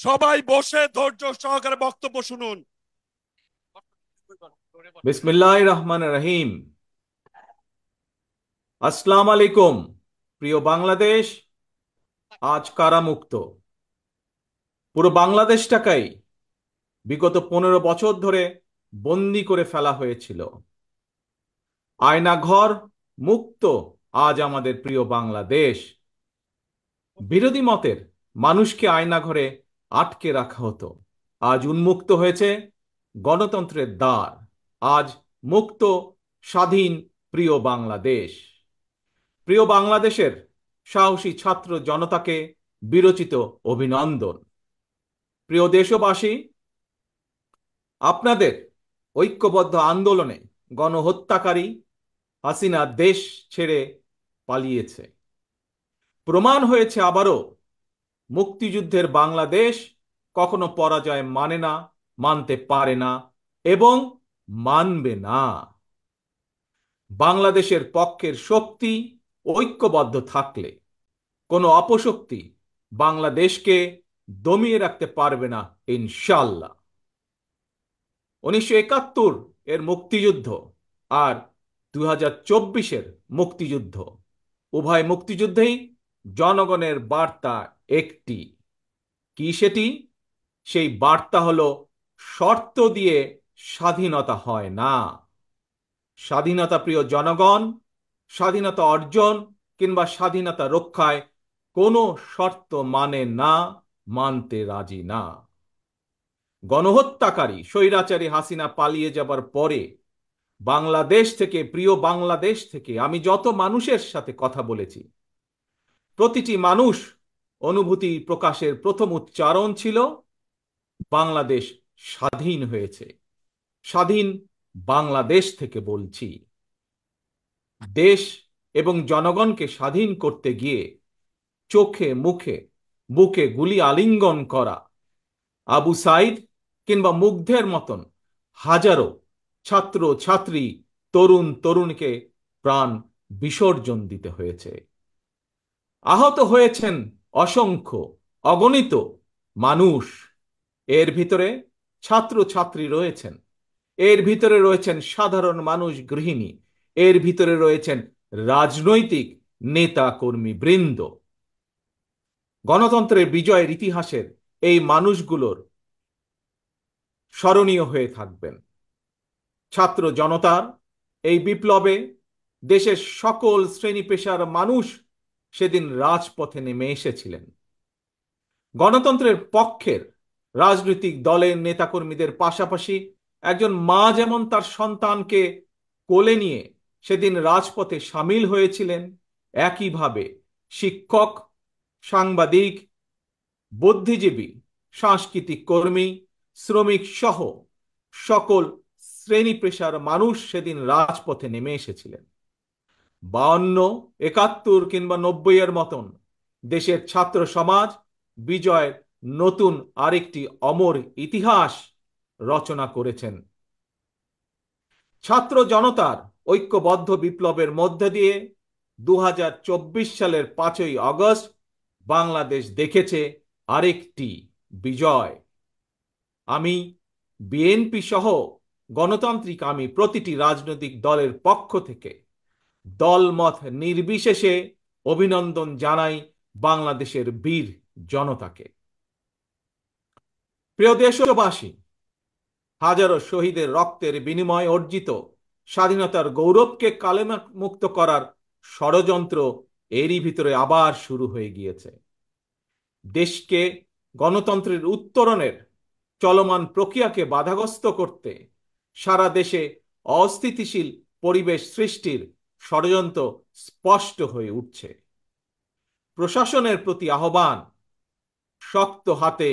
সবাই বসে ধৈর্য সহকারে বক্তব্য শুনুন। বিসমিল্লাহির রহমানির রহিম। আসসালামু আলাইকুম। প্রিয় বাংলাদেশ, আজ কারামুক্ত। পুরো বাংলাদেশটাকেই বিগত 15 বছর ধরে বন্দি করে ফেলা হয়েছিল। আয়নাঘর মুক্ত আজ আমাদের প্রিয় বাংলাদেশ। বিরোধী মতের মানুষকে আয়নাঘরে আটকে রাখা হতো। আজ উন্মুক্ত হয়েছে গণতন্ত্রের দ্বার। আজ মুক্ত, স্বাধীন প্রিয় বাংলাদেশ। প্রিয় বাংলাদেশের সাহসী ছাত্র জনতাকে বিরচিত অভিনন্দন। প্রিয় দেশবাসী, আপনাদের ঐক্যবদ্ধ আন্দোলনে গণহত্যাকারী হাসিনা দেশ ছেড়ে পালিয়েছে। প্রমাণ হয়েছে আবারও মুক্তিযুদ্ধের বাংলাদেশ কখনো পরাজয় মানে না, মানতে পারে না এবং মানবে না। বাংলাদেশের পক্ষের শক্তি ঐক্যবদ্ধ থাকলে কোনো অপশক্তি বাংলাদেশকে দমিয়ে রাখতে পারবে না, ইনশাল্লাহ। 1971 এর মুক্তিযুদ্ধ আর 2024-এর মুক্তিযুদ্ধ, উভয় মুক্তিযুদ্ধেই জনগণের বার্তা একটি। কি সেটি? সেই বার্তা হলো, শর্ত দিয়ে স্বাধীনতা হয় না। স্বাধীনতা প্রিয় জনগণ, স্বাধীনতা অর্জন কিংবা স্বাধীনতা রক্ষায় কোনো শর্ত মানে না, মানতে রাজি না। গণহত্যাকারী স্বৈরাচারী হাসিনা পালিয়ে যাবার পরে বাংলাদেশ থেকে, প্রিয় বাংলাদেশ থেকে আমি যত মানুষের সাথে কথা বলেছি, প্রতিটি মানুষ অনুভূতি প্রকাশের প্রথম উচ্চারণ ছিল, বাংলাদেশ স্বাধীন হয়েছে। স্বাধীন বাংলাদেশ থেকে বলছি। দেশ এবং জনগণকে স্বাধীন করতে গিয়ে চোখে মুখে বুকে গুলি আলিঙ্গন করা আবু সাইদ কিংবা মুগ্ধের মতন হাজারো ছাত্র ছাত্রী, তরুণ তরুণীকে প্রাণ বিসর্জন দিতে হয়েছে। আহত হয়েছেন অসংখ্য, অগণিত মানুষ। এর ভিতরে ছাত্র ছাত্রী রয়েছেন, এর ভিতরে রয়েছেন সাধারণ মানুষ, গৃহিণী, এর ভিতরে রয়েছেন রাজনৈতিক নেতা কর্মী বৃন্দ। গণতন্ত্রের বিজয়ের ইতিহাসের এই মানুষগুলোর স্মরণীয় হয়ে থাকবেন। ছাত্র জনতার এই বিপ্লবে দেশের সকল শ্রেণী পেশার মানুষ সেদিন রাজপথে নেমে এসেছিলেন। গণতন্ত্রের পক্ষের রাজনৈতিক দলের নেতাকর্মীদের পাশাপাশি একজন মা যেমন তার সন্তানকে কোলে নিয়ে সেদিন রাজপথে সামিল হয়েছিলেন, একইভাবে শিক্ষক, সাংবাদিক, বুদ্ধিজীবী, সাংস্কৃতিক কর্মী, শ্রমিক সহ সকল শ্রেণী পেশার মানুষ সেদিন রাজপথে নেমে এসেছিলেন। 52, 71 কিংবা 90-এর মতন দেশের ছাত্র সমাজ বিজয়ের নতুন আরেকটি অমর ইতিহাস রচনা করেছেন। ছাত্র জনতার ঐক্যবদ্ধ বিপ্লবের মধ্য দিয়ে 2024 সালের 5ই আগস্ট বাংলাদেশ দেখেছে আরেকটি বিজয়। আমি বিএনপি সহ গণতান্ত্রিক আমি প্রতিটি রাজনৈতিক দলের পক্ষ থেকে দলমত নির্বিশেষে অভিনন্দন জানাই বাংলাদেশের বীর জনতাকে। প্রিয় দেশবাসী, হাজারো শহীদের রক্তের বিনিময়ে অর্জিত স্বাধীনতার গৌরবকে কালেমুক্ত করার ষড়যন্ত্র এরই ভিতরে আবার শুরু হয়ে গিয়েছে। দেশকে গণতন্ত্রের উত্তরণের চলমান প্রক্রিয়াকে বাধাগ্রস্ত করতে সারা দেশে অস্থিতিশীল পরিবেশ সৃষ্টির ষড়যন্ত্র স্পষ্ট হয়ে উঠছে। প্রশাসনের প্রতি আহ্বান, শক্ত হাতে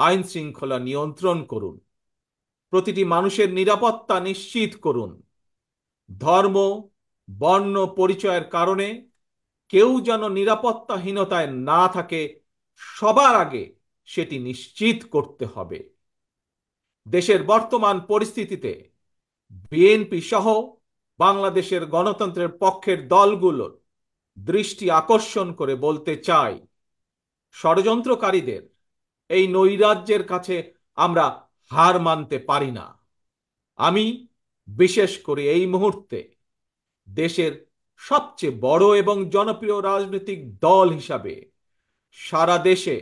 আইন শৃঙ্খলা নিয়ন্ত্রণ করুন, প্রতিটি মানুষের নিরাপত্তা নিশ্চিত করুন। ধর্ম, বর্ণ পরিচয়ের কারণে কেউ যেন নিরাপত্তাহীনতায় না থাকে, সবার আগে সেটি নিশ্চিত করতে হবে। দেশের বর্তমান পরিস্থিতিতে বিএনপি সহ বাংলাদেশের গণতন্ত্রের পক্ষের দলগুলোর দৃষ্টি আকর্ষণ করে বলতে চাই, ষড়যন্ত্রকারীদের এই নৈরাজ্যের কাছে আমরা হার মানতে পারি না। আমি বিশেষ করে এই মুহূর্তে দেশের সবচেয়ে বড় এবং জনপ্রিয় রাজনৈতিক দল হিসাবে সারা দেশে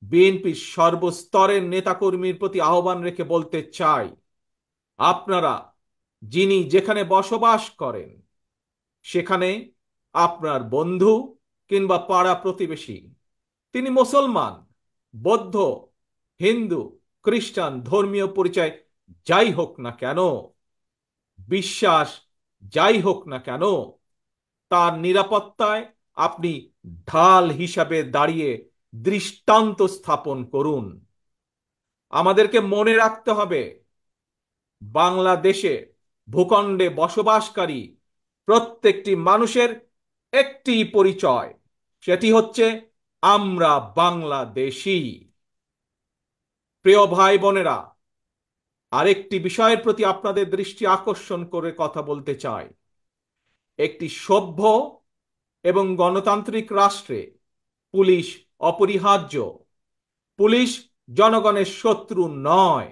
বিএনপির সর্বস্তরের নেতাকর্মীর প্রতি আহ্বান রেখে বলতে চাই, আপনারা যিনি যেখানে বসবাস করেন সেখানে আপনার বন্ধু কিংবা পাড়া প্রতিবেশী, তিনি মুসলমান, বৌদ্ধ, হিন্দু, খ্রিস্টান, ধর্মীয় পরিচয় যাই হোক না কেন, বিশ্বাস যাই হোক না কেন, তার নিরাপত্তায় আপনি ঢাল হিসাবে দাঁড়িয়ে দৃষ্টান্ত স্থাপন করুন। আমাদেরকে মনে রাখতে হবে, বাংলাদেশে ভূখণ্ডে বসবাসকারী প্রত্যেকটি মানুষের একটি পরিচয়, সেটি হচ্ছে আমরা বাংলাদেশী। প্রিয় ভাই বোনেরা, আরেকটি বিষয়ের প্রতি আপনাদের দৃষ্টি আকর্ষণ করে কথা বলতে চাই। একটি সভ্য এবং গণতান্ত্রিক রাষ্ট্রে পুলিশ অপরিহার্য। পুলিশ জনগণের শত্রু নয়।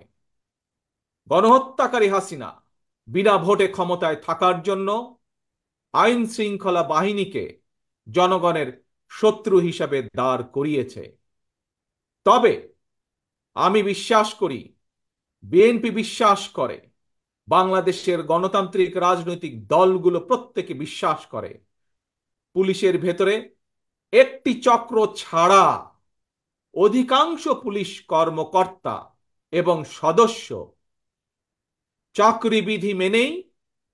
গণহত্যাকারী হাসিনা বিনা ভোটে ক্ষমতায় থাকার জন্য আইন শৃঙ্খলা বাহিনীকে জনগণের শত্রু হিসাবে দাঁড় করিয়েছে। তবে আমি বিশ্বাস করি, বিএনপি বিশ্বাস করে, বাংলাদেশের গণতান্ত্রিক রাজনৈতিক দলগুলো প্রত্যেকে বিশ্বাস করে, পুলিশের ভেতরে একটি চক্র ছাড়া অধিকাংশ পুলিশ কর্মকর্তা এবং সদস্য চাকরিবিধি মেনেই,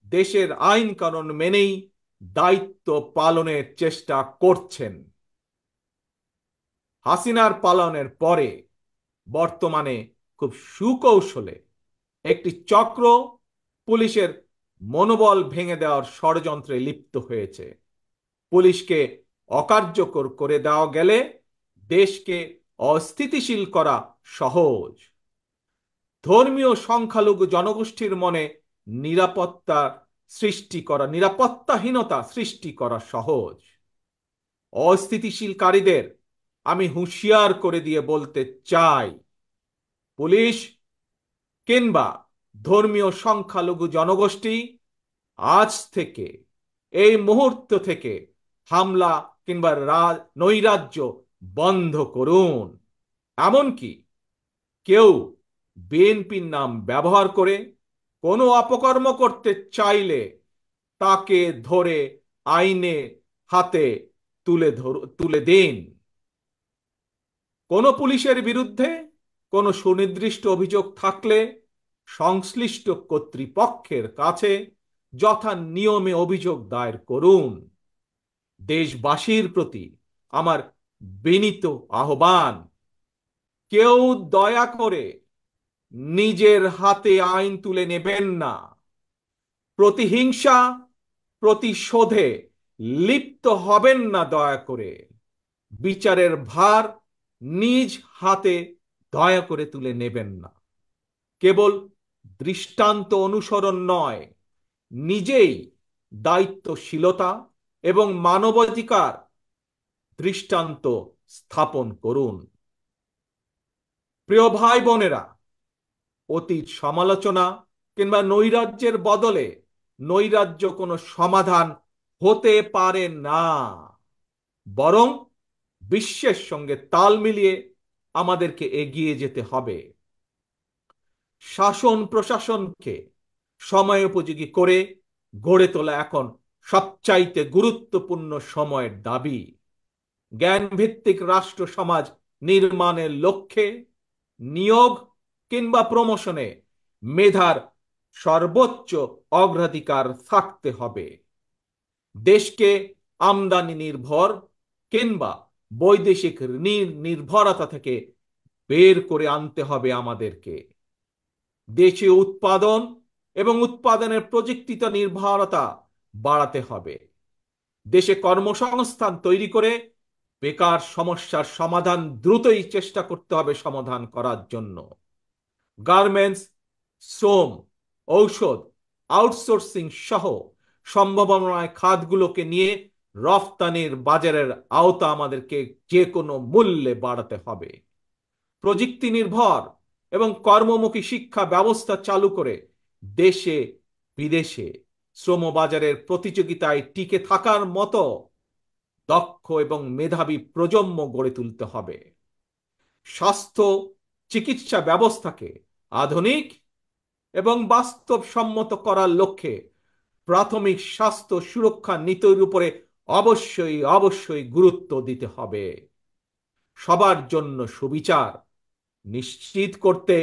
দেশের আইন কানুন মেনেই দায়িত্ব পালনের চেষ্টা করছেন। হাসিনার পালনের পরে বর্তমানে খুব সুকৌশলে একটি চক্র পুলিশের মনোবল ভেঙে দেওয়ার ষড়যন্ত্রে লিপ্ত হয়েছে। পুলিশকে অকার্যকর করে দেওয়া গেলে দেশকে অস্থিতিশীল করা সহজ। ধর্মীয় সংখ্যালঘু জনগোষ্ঠীর মনে নিরাপত্তাহীনতা সৃষ্টি করা সহজ। অস্থিতিশীলকারীদের আমি হুঁশিয়ার করে দিয়ে বলতে চাই, পুলিশ কিংবা ধর্মীয় সংখ্যালঘু জনগোষ্ঠী আজ থেকে, এই মুহূর্ত থেকে হামলা কিংবা নৈরাজ্য বন্ধ করুন। এমনকি কেউ বিএনপির নাম ব্যবহার করে কোনো অপকর্ম করতে চাইলে তাকে ধরে আইনে হাতে তুলে দিন। কোনো পুলিশের বিরুদ্ধে কোনো সুনির্দিষ্ট অভিযোগ থাকলে সংশ্লিষ্ট কর্তৃপক্ষের কাছে যথা নিয়মে অভিযোগ দায়ের করুন। দেশবাসীর প্রতি আমার বিনীত আহ্বান, কেউ দয়া করে নিজের হাতে আইন তুলে নেবেন না। প্রতিহিংসা, প্রতিশোধে লিপ্ত হবেন না দয়া করে। বিচারের ভার নিজ হাতে দয়া করে তুলে নেবেন না। কেবল দৃষ্টান্ত অনুসরণ নয়, নিজেই দায়িত্বশীলতা এবং মানবাধিকার দৃষ্টান্ত স্থাপন করুন। প্রিয় ভাই বোনেরা, অতীত সমালোচনা কিংবা নৈরাজ্যের বদলে নৈরাজ্য কোনো সমাধান হতে পারে না, বরং বিশ্বের সঙ্গে তাল মিলিয়ে আমাদেরকে এগিয়ে যেতে হবে। শাসন প্রশাসনকে সময়োপযোগী করে গড়ে তোলা এখন সবচাইতে গুরুত্বপূর্ণ সময়ের দাবি। জ্ঞানভিত্তিক রাষ্ট্র সমাজ নির্মাণের লক্ষ্যে নিয়োগ কিংবা প্রমোশনে মেধার সর্বোচ্চ অগ্রাধিকার থাকতে হবে। দেশকে আমদানি নির্ভর কিংবা বৈদেশিক নির্ভরতা থেকে বের করে আনতে হবে আমাদেরকে। দেশীয় উৎপাদন এবং উৎপাদনের প্রযুক্তিগত নির্ভরতা বাড়াতে হবে। দেশে কর্মসংস্থান তৈরি করে বেকার সমস্যার সমাধান দ্রুতই চেষ্টা করতে হবে সমাধান করার জন্য। গার্মেন্টস, শ্রম, ঔষধ, আউটসোর্সিং সহ সম্ভাবনায় খাতগুলোকে নিয়ে রফতানির বাজারের আওতা আমাদেরকে যে কোনো মূল্যে বাড়াতে হবে। প্রযুক্তি নির্ভর এবং কর্মমুখী শিক্ষা ব্যবস্থা চালু করে দেশে বিদেশে শ্রমবাজারের প্রতিযোগিতায় টিকে থাকার মতো দক্ষ এবং মেধাবী প্রজন্ম গড়ে তুলতে হবে। স্বাস্থ্য চিকিৎসা ব্যবস্থাকে আধুনিক এবং বাস্তবসম্মত করার লক্ষ্যে প্রাথমিক স্বাস্থ্য সুরক্ষা নীতির উপরে অবশ্যই অবশ্যই গুরুত্ব দিতে হবে। সবার জন্য সুবিচার নিশ্চিত করতে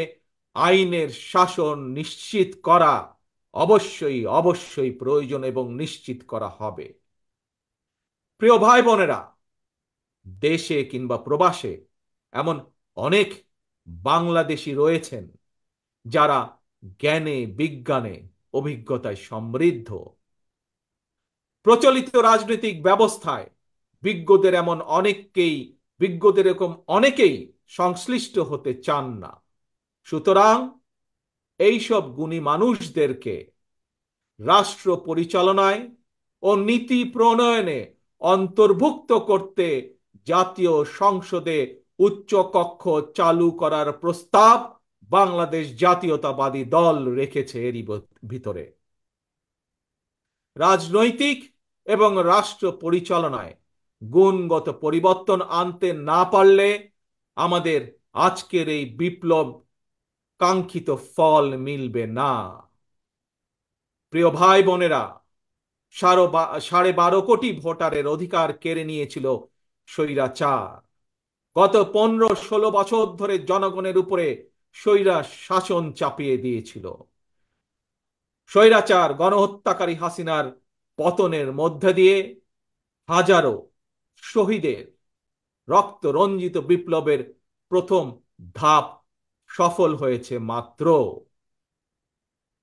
আইনের শাসন নিশ্চিত করা অবশ্যই অবশ্যই প্রয়োজন এবং নিশ্চিত করা হবে। প্রিয় ভাই বোনেরা, দেশে কিংবা প্রবাসে এমন অনেক বাংলাদেশী রয়েছেন যারা জ্ঞানে বিজ্ঞানে অভিজ্ঞতায় সমৃদ্ধ। প্রচলিত রাজনৈতিক ব্যবস্থায় বিজ্ঞদের এরকম অনেকেই সংশ্লিষ্ট হতে চান না। সুতরাং এইসব গুণী মানুষদেরকে রাষ্ট্র পরিচালনায় ও নীতি প্রণয়নে অন্তর্ভুক্ত করতে জাতীয় সংসদে উচ্চকক্ষ চালু করার প্রস্তাব বাংলাদেশ জাতীয়তাবাদী দল রেখেছে। এরই ভিতরে রাজনৈতিক এবং রাষ্ট্র পরিচালনায় গুণগত পরিবর্তন আনতে না পারলে আমাদের আজকের এই বিপ্লব কাঙ্ক্ষিত ফল মিলবে না। প্রিয় ভাই বোনেরা, 12.5 ভোটারের অধিকার কেড়ে নিয়েছিল স্বৈরাচার। গত 15-16 বছর ধরে জনগণের উপরে স্বৈরা শাসন চাপিয়ে দিয়েছিল। স্বৈরাচার গণহত্যাকারী হাসিনার পতনের মধ্যে দিয়ে হাজারো শহীদের রক্ত রঞ্জিত বিপ্লবের প্রথম ধাপ সফল হয়েছে মাত্র।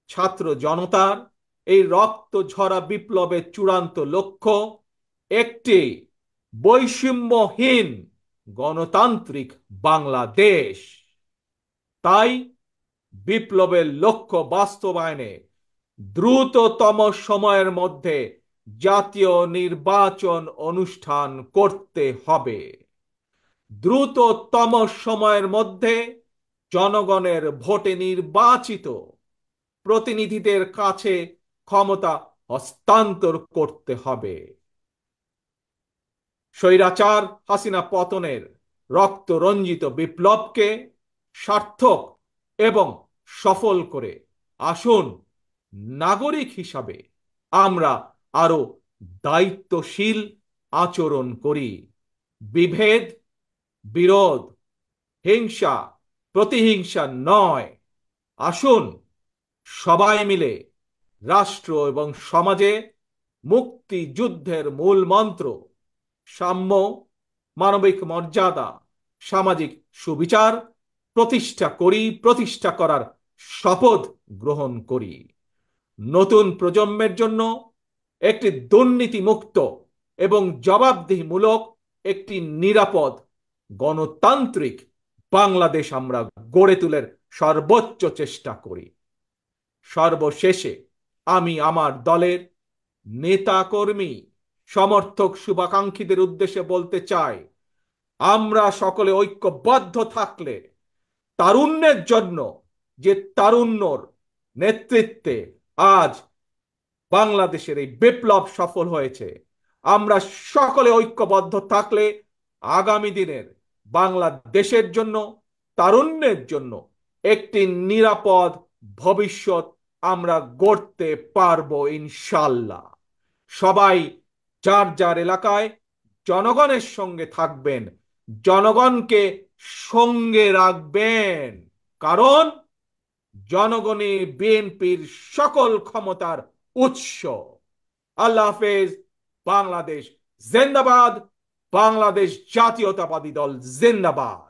ছাত্র জনতার এই রক্ত ঝরা বিপ্লবের চূড়ান্ত লক্ষ্য একটি বৈষম্যহীন গণতান্ত্রিক বাংলাদেশ। তাই বিপ্লবের লক্ষ্য বাস্তবায়নে দ্রুততম সময়ের মধ্যে জাতীয় নির্বাচন অনুষ্ঠান করতে হবে। দ্রুততম সময়ের মধ্যে জনগণের ভোটে নির্বাচিত প্রতিনিধিদের কাছে ক্ষমতা হস্তান্তর করতে হবে। স্বৈরাচার হাসিনা পতনের রক্ত রঞ্জিত বিপ্লবকে সার্থক এবং সফল করে আসুন নাগরিক হিসাবে আমরা আরো দায়িত্বশীল আচরণ করি। বিভেদ, বিরোধ, হিংসা, প্রতিহিংসা নয়। আসুন সবাই মিলে রাষ্ট্র এবং সমাজে মুক্তিযুদ্ধের মূল মন্ত্র সাম্য, মানবিক মর্যাদা, সামাজিক সুবিচার প্রতিষ্ঠা করার শপথ গ্রহণ করি। নতুন প্রজন্মের জন্য একটি দুর্নীতিমুক্ত এবং জবাবদিহিমূলক একটি নিরাপদ গণতান্ত্রিক বাংলাদেশ আমরা গড়ে তোলার সর্বোচ্চ চেষ্টা করি। সর্বশেষে আমি আমার দলের নেতা কর্মী সমর্থক শুভাকাঙ্ক্ষীদের উদ্দেশ্যে বলতে চাই, আমরা সকলে ঐক্যবদ্ধ থাকলে তারুণ্যের জন্য যে তারুণ্যর নেতৃত্বে আজ বাংলাদেশের এই বিপ্লব সফল হয়েছে, আমরা সকলে ঐক্যবদ্ধ থাকলে আগামী দিনের বাংলাদেশের জন্য তারুণ্যের জন্য একটি নিরাপদ ভবিষ্যৎ আমরা গড়তে পারবো ইনশাল্লাহ। সবাই যার যার এলাকায় জনগণের সঙ্গে থাকবেন, জনগণকে সঙ্গে রাখবেন, কারণ জনগণই বিএনপির সকল ক্ষমতার উৎস। আল্লাহ হাফেজ। বাংলাদেশ জিন্দাবাদ। বাংলাদেশ জাতীয়তাবাদী দল জিন্দাবাদ।